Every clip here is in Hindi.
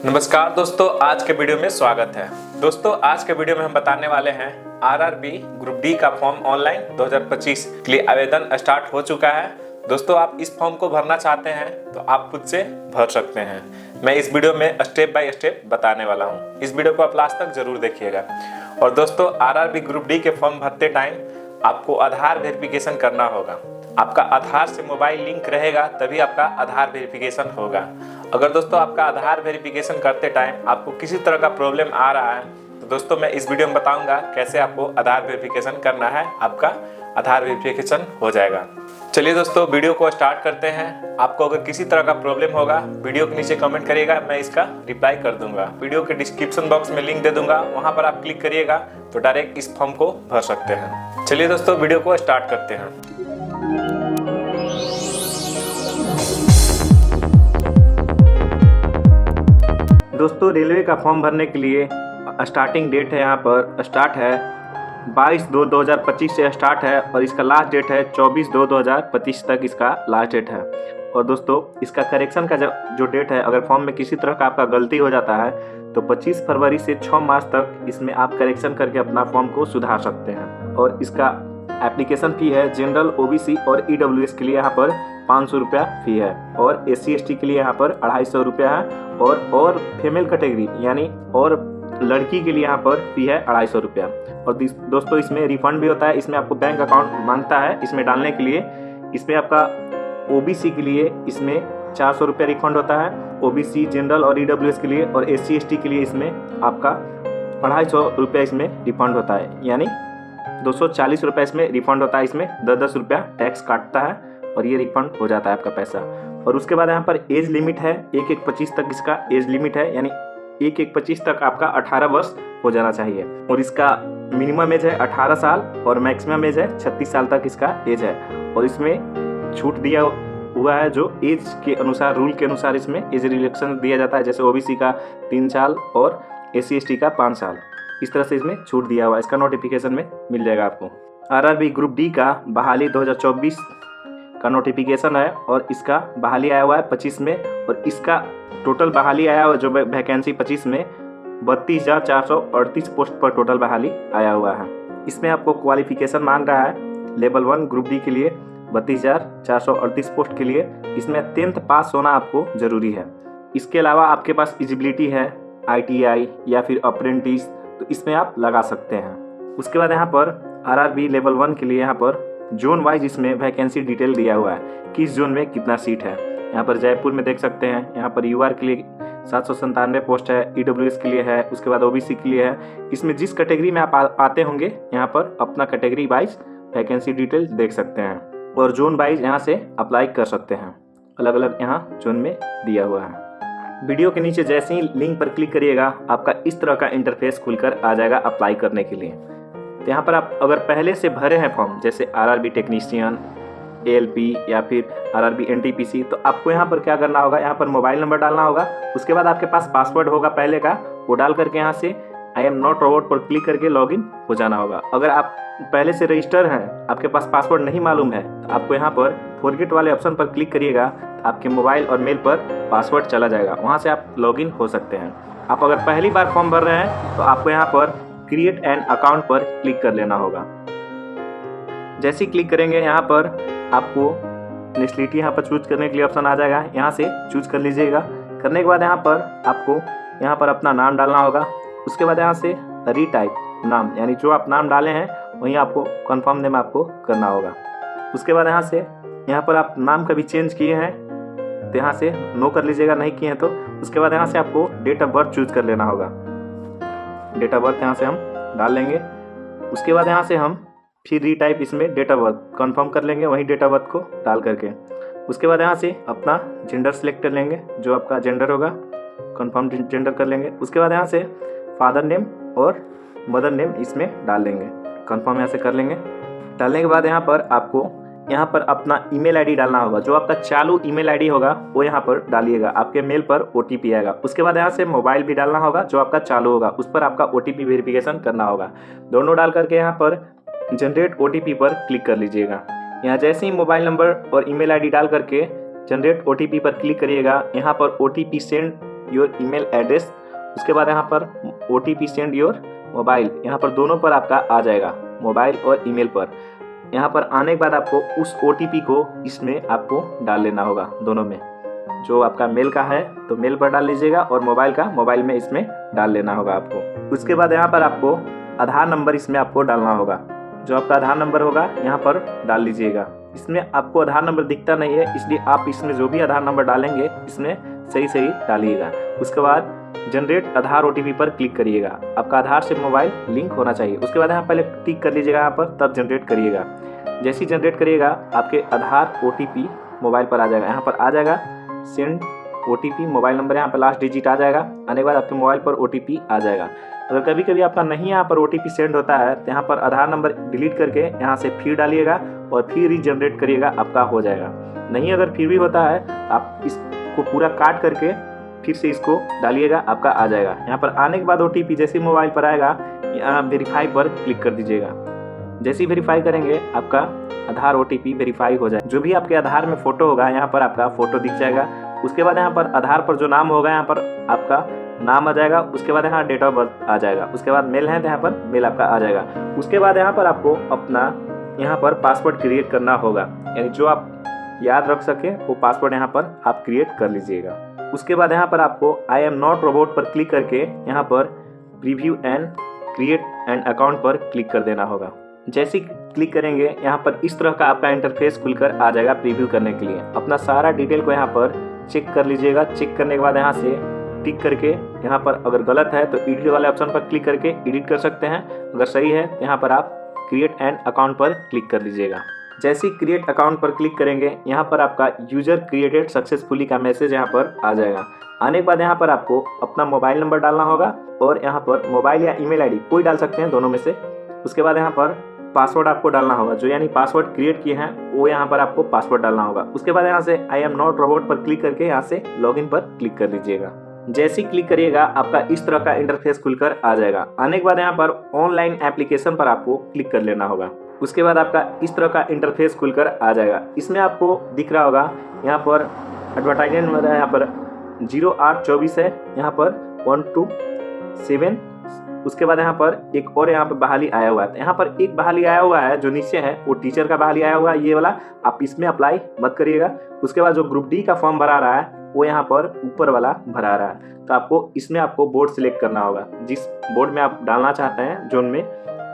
नमस्कार दोस्तों, आज के वीडियो में स्वागत है। दोस्तों आज के वीडियो में हम बताने वाले हैं आरआरबी ग्रुप डी का फॉर्म ऑनलाइन 2025 के लिए आवेदन स्टार्ट हो चुका है। दोस्तों आप इस फॉर्म को भरना चाहते हैं तो आप खुद से भर सकते हैं। मैं इस वीडियो में स्टेप बाय स्टेप बताने वाला हूँ। इस वीडियो को आप लास्ट तक जरूर देखिएगा। और दोस्तों आरआरबी ग्रुप डी के फॉर्म भरते टाइम आपको आधार वेरिफिकेशन करना होगा। आपका आधार से मोबाइल लिंक रहेगा तभी आपका आधार वेरिफिकेशन होगा। अगर दोस्तों आपका आधार वेरिफिकेशन करते टाइम आपको किसी तरह का प्रॉब्लम आ रहा है तो दोस्तों मैं इस वीडियो में बताऊंगा कैसे आपको आधार वेरिफिकेशन करना है। आपका आधार वेरिफिकेशन हो जाएगा। चलिए दोस्तों वीडियो को स्टार्ट करते हैं। आपको अगर किसी तरह का प्रॉब्लम होगा वीडियो के नीचे कमेंट करिएगा, मैं इसका रिप्लाई कर दूंगा। वीडियो के डिस्क्रिप्शन बॉक्स में लिंक दे दूंगा, वहां पर आप क्लिक करिएगा तो डायरेक्ट इस फॉर्म को भर सकते हैं। चलिए दोस्तों वीडियो को स्टार्ट करते हैं। दोस्तों रेलवे का फॉर्म भरने के लिए स्टार्टिंग डेट है, यहाँ पर स्टार्ट है 22/2/2025 से स्टार्ट है और इसका लास्ट डेट है 24/2/2025 तक इसका लास्ट डेट है। और दोस्तों इसका करेक्शन का जो डेट है, अगर फॉर्म में किसी तरह का आपका गलती हो जाता है तो 25 फरवरी से 6 मार्च तक इसमें आप करेक्शन करके अपना फॉर्म को सुधार सकते हैं। और इसका एप्लीकेशन फ़ी है जनरल, ओबीसी और ईडब्ल्यूएस के लिए यहाँ पर 500 रुपया फ़ी है और SC/ST के लिए यहाँ पर 250 रुपया है और फीमेल कैटेगरी यानी और लड़की के लिए यहाँ पर फ़ी है 250 रुपया। और दोस्तों इसमें रिफंड भी होता है। इसमें आपको बैंक अकाउंट मांगता है इसमें डालने के लिए। इसमें आपका ओबीसी के लिए इसमें 400 रुपया रिफंड होता है, ओबीसी जनरल और ईडब्ल्यूएस के लिए, और SC/ST के लिए इसमें आपका 250 रुपया इसमें रिफंड होता है, यानी 240 रुपये इसमें रिफंड होता है। इसमें 10-10 रुपया टैक्स काटता है और ये रिफंड हो जाता है आपका पैसा। और उसके बाद यहाँ पर एज लिमिट है 1/1/25 तक इसका एज लिमिट है, यानी 1/1/25 तक आपका 18 वर्ष हो जाना चाहिए। और इसका मिनिमम एज है 18 साल और मैक्सिमम एज है 36 साल तक इसका एज है। और इसमें छूट दिया हुआ है जो एज के अनुसार, रूल के अनुसार इसमें एज रिलैक्सेशन दिया जाता है। जैसे ओबीसी का 3 साल और SC/ST का 5 साल, इस तरह से इसमें छूट दिया हुआ है। इसका नोटिफिकेशन में मिल जाएगा आपको। आरआरबी ग्रुप डी का बहाली 2024 का नोटिफिकेशन है और इसका बहाली आया हुआ है 25 में। और इसका टोटल बहाली आया हुआ जो वैकेंसी 25 में 32,438 पोस्ट पर टोटल बहाली आया हुआ है। इसमें आपको क्वालिफिकेशन मांग रहा है लेवल 1 ग्रुप डी के लिए 32,438 पोस्ट के लिए। इसमें 10th पास होना आपको ज़रूरी है। इसके अलावा आपके पास एलिजिबिलिटी है ITI या फिर अप्रेंटिस, तो इसमें आप लगा सकते हैं। उसके बाद यहाँ पर आरआरबी लेवल 1 के लिए यहाँ पर जोन वाइज इसमें वैकेंसी डिटेल दिया हुआ है, किस जोन में कितना सीट है। यहाँ पर जयपुर में देख सकते हैं, यहाँ पर UR के लिए 797 पोस्ट है, EWS के लिए है, उसके बाद OBC के लिए है। इसमें जिस कैटेगरी में आप आते होंगे यहाँ पर अपना कैटेगरी वाइज वैकेंसी डिटेल देख सकते हैं और जोन वाइज यहाँ से अप्लाई कर सकते हैं। अलग अलग यहाँ जोन में दिया हुआ है। वीडियो के नीचे जैसे ही लिंक पर क्लिक करिएगा आपका इस तरह का इंटरफेस खुलकर आ जाएगा अप्लाई करने के लिए। तो यहाँ पर आप अगर पहले से भरे हैं फॉर्म, जैसे आरआरबी टेक्नीशियन, ALP या फिर आरआरबी NTPC, तो आपको यहाँ पर क्या करना होगा, यहाँ पर मोबाइल नंबर डालना होगा। उसके बाद आपके पास पासवर्ड होगा पहले का, वो डाल करके यहाँ से आई एम नॉट रोबोट पर क्लिक करके लॉगिन हो जाना होगा। अगर आप पहले से रजिस्टर हैं, आपके पास पासवर्ड नहीं मालूम है, तो आपको यहाँ पर फॉरगेट वाले ऑप्शन पर क्लिक करिएगा, आपके मोबाइल और मेल पर पासवर्ड चला जाएगा, वहाँ से आप लॉगिन हो सकते हैं। आप अगर पहली बार फॉर्म भर रहे हैं तो आपको यहाँ पर क्रिएट एन अकाउंट पर क्लिक कर लेना होगा। जैसे ही क्लिक करेंगे यहाँ पर आपको नेशनलिटी यहाँ पर चूज करने के लिए ऑप्शन आ जाएगा, यहाँ से चूज कर लीजिएगा। करने के बाद यहाँ पर आपको यहाँ पर अपना नाम डालना होगा। उसके बाद यहाँ से रीटाइप नाम, यानी जो आप नाम डाले हैं वहीं आपको कंफर्म नेम आपको करना होगा। उसके बाद यहाँ पर आप नाम कभी चेंज किए हैं तो यहाँ से नो कर लीजिएगा, नहीं किए हैं तो। उसके बाद यहाँ से आपको डेट ऑफ बर्थ चूज कर लेना होगा। डेट ऑफ बर्थ यहाँ से हम डाल लेंगे। उसके बाद यहाँ से हम फिर रीटाइप इसमें डेट ऑफ बर्थ कन्फर्म कर लेंगे, वहीं डेट ऑफ बर्थ को डाल करके। उसके बाद यहाँ से अपना जेंडर सेलेक्ट कर लेंगे, जो आपका जेंडर होगा कन्फर्म जेंडर कर लेंगे। उसके बाद यहाँ से फादर नेम और मदर नेम इसमें डाल लेंगे, कन्फर्म यहाँ से कर लेंगे। डालने के बाद यहाँ पर आपको यहाँ पर अपना ईमेल आईडी डालना होगा। जो आपका चालू ईमेल आईडी होगा वो यहाँ पर डालिएगा, आपके मेल पर OTP आएगा। उसके बाद यहाँ से मोबाइल भी डालना होगा, जो आपका चालू होगा उस पर आपका OTP वेरिफिकेशन करना होगा। दोनों डाल करके यहाँ पर जनरेट OTP पर क्लिक कर लीजिएगा। यहाँ जैसे ही मोबाइल नंबर और ईमेल आईडी डाल करके जनरेट OTP पर क्लिक करिएगा। यहाँ पर OTP send your email address, उसके बाद यहाँ पर OTP सेंड योर मोबाइल, यहाँ पर दोनों पर आपका आ जाएगा, मोबाइल और ईमेल पर। यहाँ पर आने के बाद आपको उस OTP को इसमें आपको डाल लेना होगा, दोनों में। जो आपका मेल का है तो मेल पर डाल लीजिएगा और मोबाइल का मोबाइल में इसमें डाल लेना होगा आपको। उसके बाद यहाँ पर आपको आधार नंबर इसमें आपको डालना होगा। जो आपका आधार नंबर होगा यहाँ पर डाल लीजिएगा। इसमें आपको आधार नंबर दिखता नहीं है, इसलिए आप इसमें जो भी आधार नंबर डालेंगे इसमें सही सही डालिएगा। उसके बाद जनरेट आधार OTP पर क्लिक करिएगा। आपका आधार से मोबाइल लिंक होना चाहिए। उसके बाद यहाँ पहले टिक कर लीजिएगा यहाँ पर, तब जनरेट करिएगा। जैसे ही जनरेट करिएगा आपके आधार OTP मोबाइल पर आ जाएगा। यहाँ पर आ जाएगा सेंड OTP, मोबाइल नंबर यहाँ पर लास्ट डिजिट आ जाएगा। आने के बाद आपके मोबाइल पर OTP आ जाएगा। अगर कभी कभी आपका नहीं यहाँ पर OTP सेंड होता है तो यहाँ पर आधार नंबर डिलीट करके यहाँ से फिर डालिएगा और फिर रीजनरेट करिएगा, आपका हो जाएगा। नहीं अगर फिर भी होता है आप इसको पूरा काट करके फिर से इसको डालिएगा, आपका आ जाएगा। यहाँ पर आने के बाद OTP जैसे ही मोबाइल पर आएगा यहाँ वेरीफाई पर क्लिक कर दीजिएगा। जैसे ही वेरीफाई करेंगे आपका आधार OTP वेरीफाई हो जाए। जो भी आपके आधार में फ़ोटो होगा यहाँ पर आपका फ़ोटो दिख जाएगा। उसके बाद यहाँ पर आधार पर जो नाम होगा यहाँ पर आपका नाम आ जाएगा। उसके बाद यहाँ डेट ऑफ बर्थ आ जाएगा। उसके बाद मेल है तो यहाँ पर मेल आपका आ जाएगा। उसके बाद यहाँ पर आपको अपना यहाँ पर पासवर्ड क्रिएट करना होगा, यानी जो आप याद रख सके वो पासवर्ड यहाँ पर आप क्रिएट कर लीजिएगा। उसके बाद यहाँ पर आपको आई एम नॉट रोबोट पर क्लिक करके यहाँ पर preview and create an account पर क्लिक कर देना होगा। जैसे क्लिक करेंगे यहाँ पर इस तरह का आपका इंटरफेस खुलकर आ जाएगा प्रीव्यू करने के लिए। अपना सारा डिटेल को यहाँ पर चेक कर लीजिएगा। चेक करने के बाद यहाँ से टिक करके यहाँ पर अगर गलत है तो एडिट वाले ऑप्शन पर क्लिक करके एडिट कर सकते हैं। अगर सही है तो यहाँ पर आप क्रिएट एन अकाउंट पर क्लिक कर लीजिएगा। जैसे ही क्रिएट अकाउंट पर क्लिक करेंगे यहाँ पर आपका यूजर क्रिएटेड सक्सेसफुली का मैसेज यहाँ पर आ जाएगा। आने के बाद यहाँ पर आपको अपना मोबाइल नंबर डालना होगा और यहाँ पर मोबाइल या ईमेल आईडी कोई डाल सकते हैं, दोनों में से। उसके बाद यहाँ पर पासवर्ड आपको डालना होगा, जो यानी पासवर्ड क्रिएट किए हैं वो यहाँ पर आपको पासवर्ड डालना होगा। उसके बाद यहाँ से आई एम नॉट रोबोट पर क्लिक करके यहाँ से लॉगिन पर क्लिक कर लीजिएगा। जैसे ही क्लिक करिएगा आपका इस तरह का इंटरफेस खुलकर आ जाएगा। आने के बाद यहाँ पर ऑनलाइन एप्लीकेशन पर आपको क्लिक कर लेना होगा। उसके बाद आपका इस तरह का इंटरफेस खुलकर आ जाएगा। इसमें आपको दिख रहा होगा यहाँ पर एडवर्टाइजमेंट में यहाँ पर 0824 है, यहाँ पर 127। उसके बाद यहाँ पर एक और यहाँ पर बहाली आया हुआ है। यहाँ पर एक बहाली आया हुआ है जो नीचे है वो टीचर का बहाली आया हुआ है, ये वाला आप इसमें अप्लाई मत करिएगा। उसके बाद जो ग्रुप D का फॉर्म भरा रहा है वो यहाँ पर ऊपर वाला भरा रहा है, तो आपको इसमें आपको बोर्ड सिलेक्ट करना होगा। जिस बोर्ड में आप डालना चाहते हैं जोन में,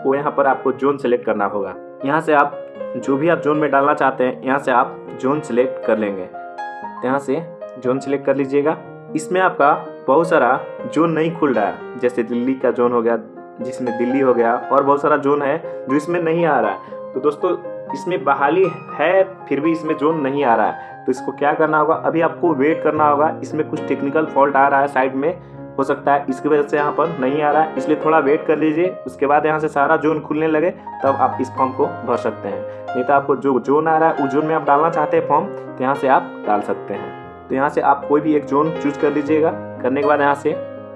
वो यहाँ पर आपको जोन सिलेक्ट करना होगा। यहाँ से आप जो भी आप जोन में डालना चाहते हैं यहाँ से आप जोन सिलेक्ट कर लेंगे। तो यहाँ से जोन सिलेक्ट कर लीजिएगा। इसमें आपका बहुत सारा जोन नहीं खुल रहा है, जैसे दिल्ली का जोन हो गया जिसमें दिल्ली हो गया, और बहुत सारा जोन है जो इसमें नहीं आ रहा है। तो दोस्तों इसमें बहाली है फिर भी इसमें जोन नहीं आ रहा है, तो इसको क्या करना होगा, अभी आपको वेट करना होगा। इसमें कुछ टेक्निकल फॉल्ट आ रहा है साइड में, हो सकता है इसकी वजह से यहाँ पर नहीं आ रहा है, इसलिए थोड़ा वेट कर लीजिए। उसके बाद यहाँ से सारा जोन खुलने लगे तब आप इस फॉर्म को भर सकते हैं। नहीं तो आपको जो जोन आ रहा है उस जोन में आप डालना चाहते हैं फॉर्म, तो यहाँ से आप डाल सकते हैं। तो यहाँ से आप कोई भी एक जोन चूज कर लीजिएगा। करने के बाद यहाँ से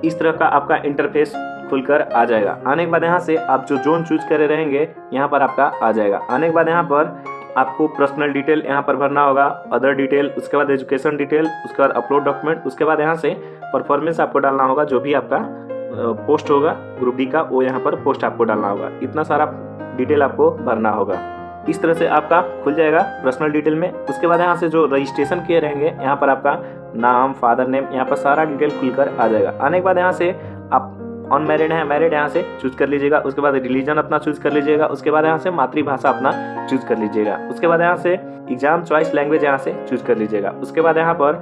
इस तरह का आपका इंटरफेस खुलकर आ जाएगा। आने के बाद यहाँ से आप जो जोन चूज करे रहेंगे यहाँ पर आपका आ जाएगा। आने के बाद यहाँ पर आपको पर्सनल डिटेल यहाँ पर भरना होगा, अदर डिटेल, उसके बाद एजुकेशन डिटेल, उसके बाद अपलोड डॉक्यूमेंट, उसके बाद यहाँ से परफॉर्मेंस आपको डालना होगा। जो भी आपका पोस्ट होगा ग्रुप D का वो यहाँ पर पोस्ट आपको डालना होगा। इतना सारा डिटेल आपको भरना होगा। इस तरह से आपका खुल जाएगा पर्सनल डिटेल में। उसके बाद यहाँ से जो रजिस्ट्रेशन किए रहेंगे यहाँ पर आपका नाम, फादर नेम, यहाँ पर सारा डिटेल खुलकर आ जाएगा। आने के बाद यहाँ से आप अनमैरिड है मैरिड यहाँ से चूज कर लीजिएगा। उसके बाद रिलीजन अपना चूज कर लीजिएगा। उसके बाद यहाँ से मातृभाषा अपना चूज कर लीजिएगा। उसके बाद यहाँ से एग्जाम चॉइस लैंग्वेज यहाँ से चूज कर लीजिएगा। उसके बाद यहाँ पर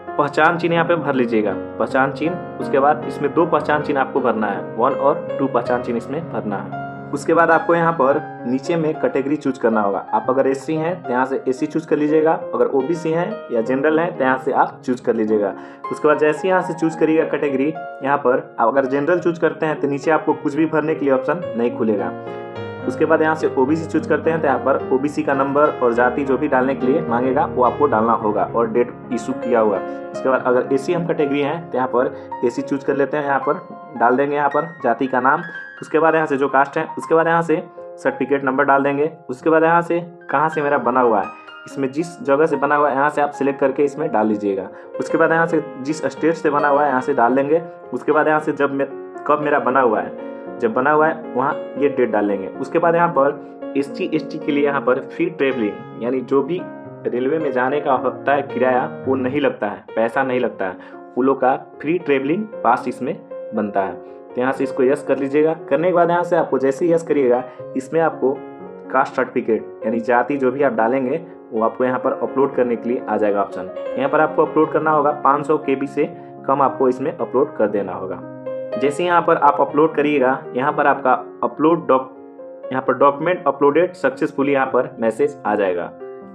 पहचान चिन्ह यहाँ पे भर लीजिएगा, पहचान चिन्ह। उसके बाद इसमें 2 पहचान चिन्ह आपको भरना है, 1 और 2 पहचान चिन्ह इसमें भरना है। उसके बाद आपको यहाँ पर नीचे में कैटेगरी चूज करना होगा। आप अगर SC हैं तो यहाँ से SC चूज कर लीजिएगा, अगर OBC हैं या जनरल हैं तो यहाँ से आप चूज कर लीजिएगा। उसके बाद जैसे यहाँ से चूज करिएगा कैटेगरी, यहाँ पर आप अगर जनरल चूज करते हैं तो नीचे आपको कुछ भी भरने के लिए ऑप्शन नहीं खुलेगा। उसके बाद यहाँ से OBC चूज करते हैं तो यहाँ पर OBC का नंबर और जाति जो भी डालने के लिए मांगेगा वो आपको डालना होगा, और डेट इशू किया हुआ। उसके बाद अगर SC हम कैटेगरी हैं तो यहाँ पर SC चूज कर लेते हैं, यहाँ पर डाल देंगे यहाँ पर जाति का नाम। उसके बाद यहाँ से जो कास्ट है, उसके बाद यहाँ से सर्टिफिकेट नंबर डाल देंगे। उसके बाद यहाँ से कहाँ से मेरा बना हुआ है इसमें जिस जगह से बना हुआ है यहाँ से आप सिलेक्ट करके इसमें डाल लीजिएगा। उसके बाद यहाँ से जिस स्टेट से बना हुआ है यहाँ से डाल लेंगे। उसके बाद यहाँ से कब मेरा बना हुआ है, जब बना हुआ है वहाँ ये डेट डाल लेंगे। उसके बाद यहाँ पर SC ST के लिए यहाँ पर फ्री ट्रेवलिंग, यानी जो भी रेलवे में जाने का होता है किराया वो नहीं लगता है, पैसा नहीं लगता है, वो लोग का फ्री ट्रेवलिंग पास इसमें बनता है। तो यहाँ से इसको यस कर लीजिएगा। करने के बाद यहाँ से आपको जैसे ही यस करिएगा इसमें आपको कास्ट सर्टिफिकेट यानी जाति जो भी आप डालेंगे वो आपको यहाँ पर अपलोड करने के लिए आ जाएगा ऑप्शन। यहाँ पर आपको अपलोड करना होगा 500 KB से कम आपको इसमें अपलोड कर देना होगा। जैसे यहाँ पर आप अपलोड करिएगा यहाँ पर आपका यहाँ पर डॉक्यूमेंट अपलोडेड सक्सेसफुली यहाँ पर मैसेज आ जाएगा,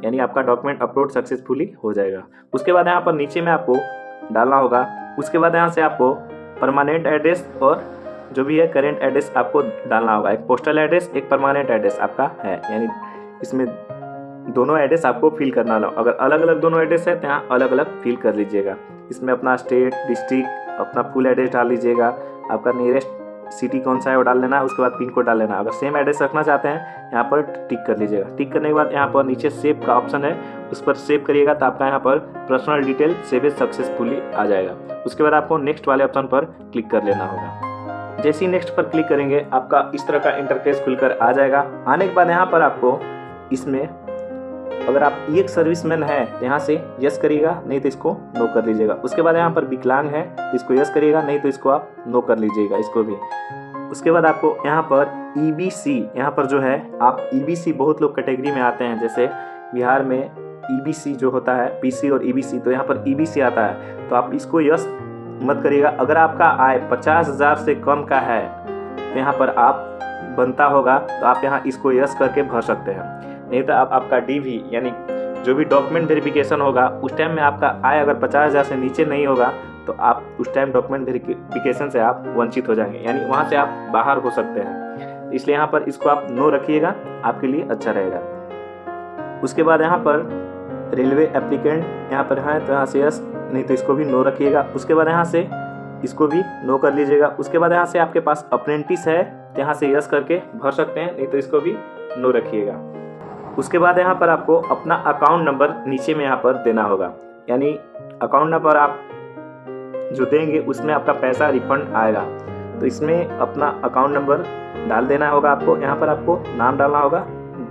यानी आपका डॉक्यूमेंट अपलोड सक्सेसफुली हो जाएगा। उसके बाद यहाँ पर नीचे में आपको डालना होगा। उसके बाद यहाँ से आपको परमानेंट एड्रेस और जो भी है करेंट एड्रेस आपको डालना होगा। एक पोस्टल एड्रेस, एक परमानेंट एड्रेस आपका है, यानी इसमें दोनों एड्रेस आपको फिल करना होगा। अगर अलग अलग दोनों एड्रेस है तो यहाँ अलग अलग फिल कर लीजिएगा। इसमें अपना स्टेट, डिस्ट्रिक्ट, अपना फुल एड्रेस डाल लीजिएगा। आपका नियरेस्ट सिटी कौन सा है वो डाल लेना है। उसके बाद पिन कोड डाल लेना है। अगर सेम एड्रेस रखना चाहते हैं यहाँ पर टिक कर लीजिएगा। टिक करने के बाद यहाँ पर नीचे सेव का ऑप्शन है, उस पर सेव करिएगा तो आपका यहाँ पर पर्सनल डिटेल सेवेज सक्सेसफुली आ जाएगा। उसके बाद आपको नेक्स्ट वाले ऑप्शन पर क्लिक कर लेना होगा। जैसे ही नेक्स्ट पर क्लिक करेंगे आपका इस तरह का इंटरफेस खुलकर आ जाएगा। आने के बाद यहाँ पर आपको इसमें अगर आप एक सर्विसमैन है तो यहाँ से यस करिएगा, नहीं तो इसको नो कर लीजिएगा। उसके बाद यहाँ पर विकलांग है इसको यस करिएगा, नहीं तो इसको आप नो कर लीजिएगा, इसको भी। उसके बाद आपको यहाँ पर EBC, यहाँ पर जो है आप EBC बहुत लोग कैटेगरी में आते हैं, जैसे बिहार में EBC जो होता है PC और EBC, तो यहाँ पर EBC आता है तो आप इसको यस मत करिएगा। अगर आपका आय 50,000 से कम का है तो यहाँ पर आप बनता होगा तो आप यहाँ इसको यस करके भर सकते हैं। नहीं तो आप आपका DV यानी जो भी डॉक्यूमेंट वेरिफिकेशन होगा उस टाइम में आपका आय अगर 50,000 से नीचे नहीं होगा तो आप उस टाइम डॉक्यूमेंट वेरिफिकेशन से आप वंचित हो जाएंगे, यानी वहाँ से आप बाहर हो सकते हैं। इसलिए यहाँ पर इसको आप नो रखिएगा, आपके लिए अच्छा रहेगा। उसके बाद यहाँ पर रेलवे एप्लीकेंट यहाँ पर है तो यहाँ से यस, नहीं तो इसको भी नो रखिएगा। उसके बाद यहाँ से इसको भी नो कर लीजिएगा। उसके बाद यहाँ से आपके पास अप्रेंटिस है तो यहाँ से यस करके भर सकते हैं, नहीं तो इसको भी नो रखिएगा। उसके बाद यहाँ पर आपको अपना अकाउंट नंबर नीचे में यहाँ पर देना होगा, यानी अकाउंट नंबर आप जो देंगे उसमें आपका पैसा रिफंड आएगा। तो इसमें अपना अकाउंट नंबर डाल देना होगा आपको। यहाँ पर आपको नाम डालना होगा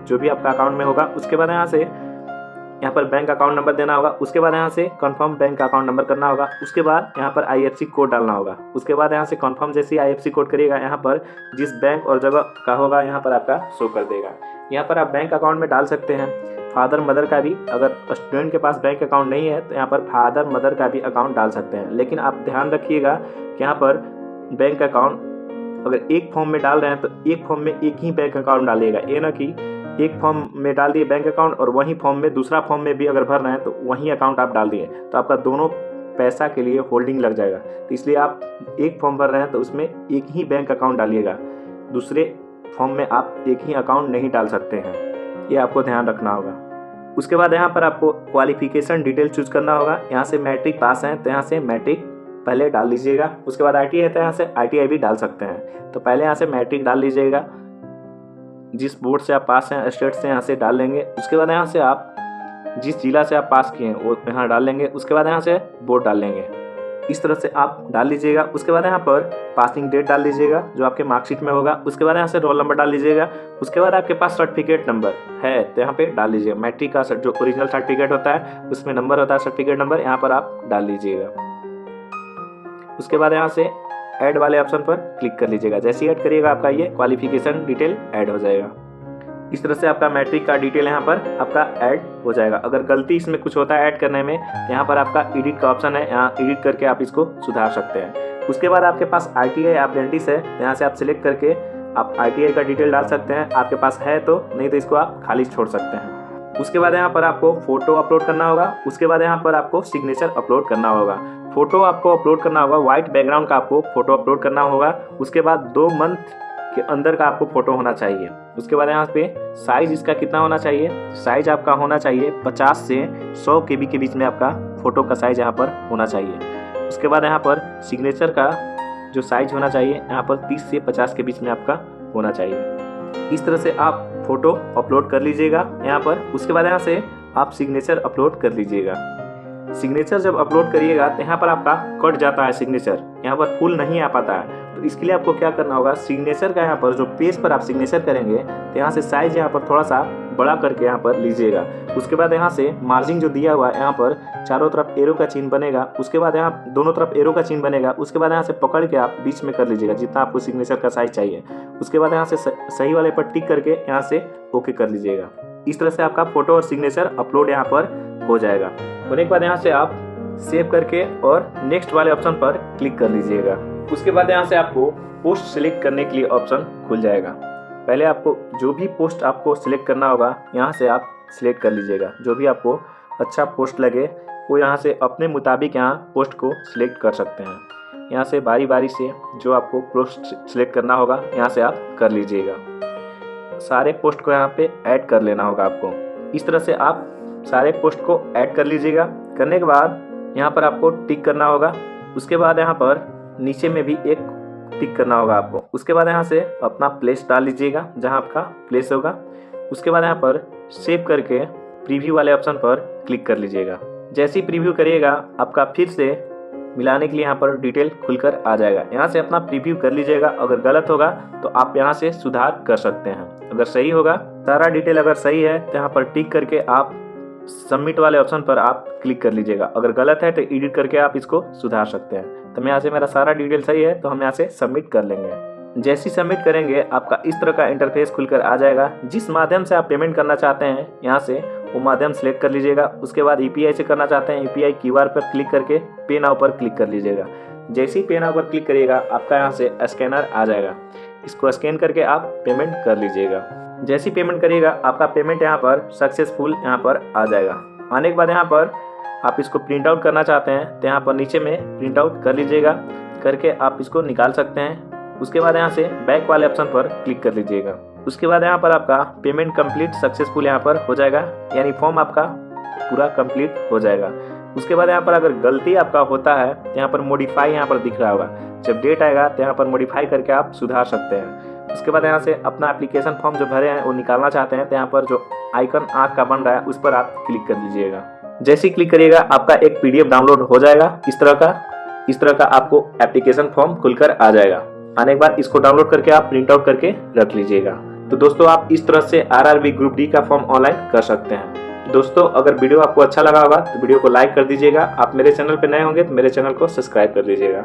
जो भी आपका अकाउंट में होगा। उसके बाद यहाँ से यहाँ पर बैंक अकाउंट नंबर देना होगा। उसके बाद यहाँ से कंफर्म बैंक अकाउंट नंबर करना होगा। उसके बाद यहाँ पर IFSC कोड डालना होगा। उसके बाद यहाँ से कंफर्म जैसे IFSC कोड करिएगा यहाँ पर जिस बैंक और जगह का होगा यहाँ पर आपका शो कर देगा। यहाँ पर आप बैंक अकाउंट में डाल सकते हैं फादर मदर का भी। अगर स्टूडेंट के पास बैंक अकाउंट नहीं है तो यहाँ पर फादर मदर का भी अकाउंट डाल सकते हैं। लेकिन आप ध्यान रखिएगा कि यहाँ पर बैंक अकाउंट अगर एक फॉर्म में डाल रहे हैं तो एक फॉर्म में एक ही बैंक अकाउंट डालिएगा। ये ना कि एक फॉर्म में डाल दिए बैंक अकाउंट और वहीं फॉर्म में दूसरा फॉर्म में भी अगर भर रहे हैं तो वहीं अकाउंट आप डाल दिए तो आपका दोनों पैसा के लिए होल्डिंग लग जाएगा। तो इसलिए आप एक फॉर्म भर रहे हैं तो उसमें एक ही बैंक अकाउंट डालिएगा, दूसरे फॉर्म में आप एक ही अकाउंट नहीं डाल सकते हैं, ये आपको ध्यान रखना होगा। उसके बाद यहाँ पर आपको क्वालिफिकेशन डिटेल चूज करना होगा। यहाँ से मैट्रिक पास हैं तो यहाँ से मैट्रिक पहले डाल लीजिएगा। उसके बाद ITI है तो यहाँ से ITI भी डाल सकते हैं। तो पहले यहाँ से मैट्रिक डाल लीजिएगा, जिस बोर्ड से आप पास हैं स्टेट से यहाँ से डाल लेंगे। उसके बाद यहाँ से आप जिस जिला से आप पास किए हैं वो यहाँ डाल लेंगे। उसके बाद यहाँ से बोर्ड डाल लेंगे। इस तरह से आप डाल लीजिएगा। उसके बाद यहाँ पर पासिंग डेट डाल लीजिएगा जो आपके मार्कशीट में होगा। उसके बाद यहाँ से रोल नंबर डाल लीजिएगा। उसके बाद आपके पास सर्टिफिकेट नंबर है तो यहाँ पे डाल लीजिएगा। मैट्रिक का जो ओरिजिनल सर्टिफिकेट होता है उसमें नंबर होता है सर्टिफिकेट नंबर, यहाँ पर आप डाल लीजिएगा। उसके बाद यहाँ से ऐड वाले ऑप्शन पर क्लिक कर लीजिएगा। जैसे ही ऐड करिएगा आपका ये क्वालिफिकेशन डिटेल ऐड हो जाएगा। इस तरह से आपका मैट्रिक का डिटेल यहाँ पर आपका ऐड हो जाएगा। अगर गलती इसमें कुछ होता है ऐड करने में तो यहाँ पर आपका एडिट का ऑप्शन है, यहाँ एडिट करके आप इसको सुधार सकते हैं। उसके बाद आपके पास ITI अप्रेंटिस है तो यहाँ से आप सिलेक्ट करके आप ITI का डिटेल डाल सकते हैं, आपके पास है तो, नहीं तो इसको आप खाली छोड़ सकते हैं। उसके बाद यहाँ पर आपको फोटो अपलोड करना होगा। उसके बाद यहाँ पर आपको सिग्नेचर अपलोड करना होगा। फोटो आपको अपलोड करना होगा, व्हाइट बैकग्राउंड का आपको फोटो अपलोड करना होगा। उसके बाद 2 मंथ के अंदर का आपको फोटो होना चाहिए। उसके बाद यहाँ पे साइज इसका कितना होना चाहिए, साइज आपका होना चाहिए 50 से 100 KB के बीच में आपका फोटो का साइज यहाँ पर होना चाहिए। उसके बाद यहाँ पर सिग्नेचर का जो साइज होना चाहिए यहाँ पर 30 से 50 के बीच में आपका होना चाहिए। इस तरह से आप फोटो अपलोड कर लीजिएगा यहाँ पर। उसके बाद यहाँ से आप सिग्नेचर अपलोड कर लीजिएगा। सिग्नेचर जब अपलोड करिएगा तो यहाँ पर आपका कट जाता है सिग्नेचर, यहाँ पर फुल नहीं आ पाता है। तो इसके लिए आपको क्या करना होगा, सिग्नेचर का यहाँ पर जो पेज पर आप सिग्नेचर करेंगे तो यहाँ से साइज यहाँ पर थोड़ा सा बड़ा करके यहाँ पर लीजिएगा। उसके बाद यहाँ से मार्जिन जो दिया हुआ है यहाँ पर चारों तरफ एरो का चिन्ह बनेगा, उसके बाद यहाँ दोनों तरफ एरो का चिन्ह बनेगा। उसके बाद यहाँ से पकड़ के आप बीच में कर लीजिएगा जितना आपको सिग्नेचर का साइज चाहिए। उसके बाद यहाँ से सही वाले पर टिक करके यहाँ से ओके कर लीजिएगा। इस तरह से आपका फोटो और सिग्नेचर अपलोड यहाँ पर हो जाएगा। होने के बाद यहाँ से आप सेव करके और नेक्स्ट वाले ऑप्शन पर क्लिक कर लीजिएगा। उसके बाद यहाँ से आपको पोस्ट सिलेक्ट करने के लिए ऑप्शन खुल जाएगा। पहले आपको जो भी पोस्ट आपको सिलेक्ट करना होगा यहाँ से आप सिलेक्ट कर लीजिएगा। जो भी आपको अच्छा पोस्ट लगे वो यहाँ से अपने मुताबिक यहाँ पोस्ट को सिलेक्ट कर सकते हैं। यहाँ से बारी बारी से जो आपको पोस्ट सिलेक्ट करना होगा यहाँ से आप कर लीजिएगा। सारे पोस्ट को यहाँ पे ऐड कर लेना होगा आपको। इस तरह से आप सारे पोस्ट को ऐड कर लीजिएगा। करने के बाद यहाँ पर आपको टिक करना होगा। उसके बाद यहाँ पर नीचे में भी एक टिक करना होगा आपको। उसके बाद यहाँ से अपना प्लेस डाल लीजिएगा जहाँ आपका प्लेस होगा। उसके बाद यहाँ पर सेव करके प्रीव्यू वाले ऑप्शन पर क्लिक कर लीजिएगा। जैसे ही प्रीव्यू करिएगा आपका फिर से मिलाने के लिए यहाँ पर डिटेल खुलकर आ जाएगा। यहाँ से अपना प्रीव्यू कर लीजिएगा। अगर गलत होगा तो आप यहाँ से सुधार कर सकते हैं। अगर सही होगा, सारा डिटेल अगर सही है तो यहाँ पर टिक करके आप सबमिट वाले ऑप्शन पर आप क्लिक कर लीजिएगा। अगर गलत है तो एडिट करके आप इसको सुधार सकते हैं। तो यहाँ से मेरा सारा डिटेल सही है तो हम यहाँ से सबमिट कर लेंगे। जैसे ही सबमिट करेंगे आपका इस तरह का इंटरफेस खुलकर आ जाएगा। जिस माध्यम से आप पेमेंट करना चाहते हैं यहाँ से वो माध्यम सेलेक्ट कर लीजिएगा। उसके बाद यूपीआई से करना चाहते हैं यूपीआई क्यूआर पर क्लिक करके पे नाउ पर क्लिक कर लीजिएगा। जैसे ही पे नाउ पर क्लिक करिएगा आपका यहाँ से स्कैनर आ जाएगा। इसको स्कैन करके आप पेमेंट कर लीजिएगा। जैसी पेमेंट करिएगा आपका पेमेंट यहाँ पर सक्सेसफुल यहाँ पर आ जाएगा। आने के बाद यहाँ पर आप इसको प्रिंट आउट करना चाहते हैं तो यहाँ पर नीचे में प्रिंट आउट कर लीजिएगा। करके आप इसको निकाल सकते हैं। उसके बाद यहाँ से बैक वाले ऑप्शन पर क्लिक कर लीजिएगा। उसके बाद यहाँ पर आपका पेमेंट कंप्लीट सक्सेसफुल यहाँ पर हो जाएगा, यानी फॉर्म आपका पूरा कंप्लीट हो जाएगा। उसके बाद यहाँ पर अगर गलती आपका होता है तो यहाँ पर मॉडिफाई यहाँ पर दिख रहा होगा। जब डेट आएगा तो यहाँ पर मॉडिफाई करके आप सुधार सकते हैं। उसके बाद यहाँ से अपना एप्लीकेशन फॉर्म जो भरे हैं वो निकालना चाहते हैं तो यहाँ पर जो आइकन आँख का बन रहा है उस पर आप क्लिक कर लीजिएगा। जैसे ही क्लिक करिएगा आपका एक PDF डाउनलोड हो जाएगा। इस तरह का आपको एप्लीकेशन फॉर्म खुलकर आ जाएगा। आने के बाद इसको डाउनलोड करके आप प्रिंट आउट करके रख लीजिएगा। तो दोस्तों आप इस तरह से RRB ग्रुप डी का फॉर्म ऑनलाइन कर सकते हैं। दोस्तों अगर वीडियो आपको अच्छा लगा होगा तो वीडियो को लाइक कर दीजिएगा। आप मेरे चैनल पर नए होंगे तो मेरे चैनल को सब्सक्राइब कर लीजिएगा।